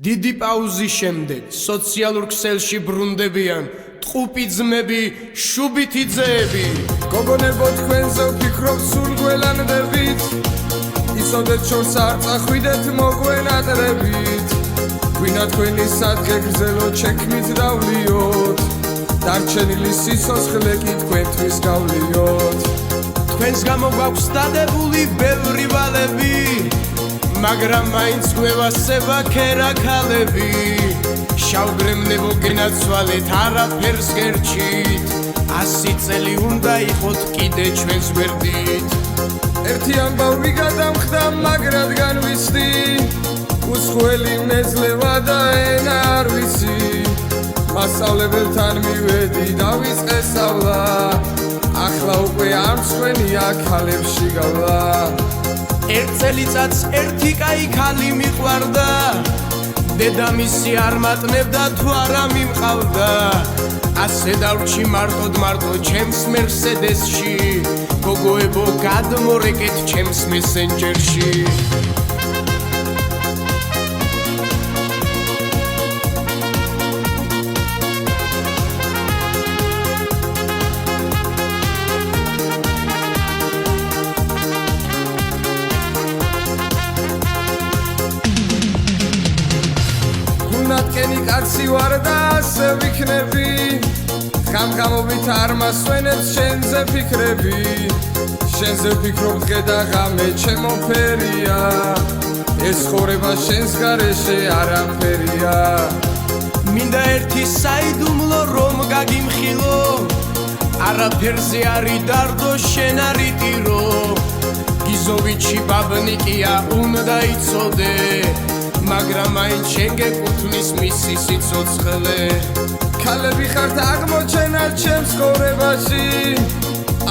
დიდი პაუზის შემდეგ სოციალურ ქსელში ბრუნდებიან ტყუპი ძმები, შუბითი ძეები. გოგონებო თქვენზე ვფიქრობ სულ გველანდებით, იცოდეთ შორს არ წახვიდეთ მოგვენატრებით. გვინა თქვენი სადღე გრძელო ჩექმით დავლიოთ, დარჩენილი სიცოცხლე კი თქვენთვის გავლიოთ. თქვენს გამო გვაქვს დადებული ბევრი ვალები, მაგრამ მაინც გვევასება ქერაქალები. შავგრემნებო გენაცვალეთ არაფერს გერჩით, 100 წელი უნდა იყოთ კიდე ჩვენს გვერდით. ერთი ამბავი გადამხდა მაგრად განვიცდი, უცხოელი მეძლევა და ენა არ ვიცი. მასწავლებელთან მივედი დავიწყე სწავლა, ახლა უკვე არ მცხვენია ქალებში გავლა. ერთ წელიწადს ერთი კაი ქალი მიყვარდა, დედამისი არ მატნებდა თუ არა მიმყავდა. ასე დავრჩი მარტო ჩემს მერსედესში, გოგოებო გადმორეკეთ ჩემს მესენჯერში. ნატკენი კაცი ვარ და ასე ვიქნები, ხამხამობით არ მასვენებს შენზე ფიქრები. შენზე ვფიქრობ დღე და ღამე ჩემო ფერია, ეს ცხოვრება შენს გარეშე არაფერია. მინდა ერთი საიდუმლო რომ გაგიმხილო, არაფერზე არის დარდო შენ არის ტირო. გიზოვიჩი ბაბნიკია უნდა იცოდე, მაგრამ მაინც შენ გეკუთვნის მისი სიცოცხლე. ქალები ხართ აღმოჩენა ჩემს ცხოვრებაში,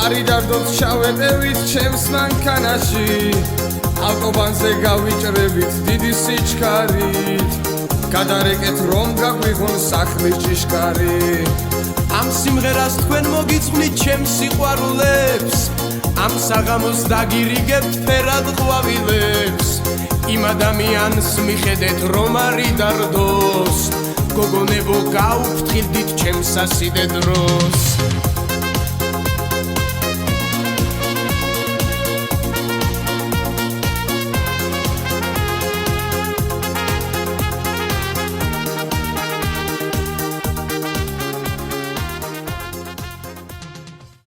არი დარდოთ ჩავეტევით ჩემს მანქანაში. ავტობანზე გავიჭრებით დიდი სიჩქარით, გადარეკეთ რომ გაგვიღონ სახლის ჭიშკარი. ამ სიმღერას თქვენ მოგიწვნით ჩემს სიყვარულებს, ამ საღამოს დაგირიგებთ ფერად ყვავილებს. იმ ადამიანს მიხედეთ რომ არის დარდოს, გოგონებო გაუფრთხილდით ჩემს ასიდე დროს.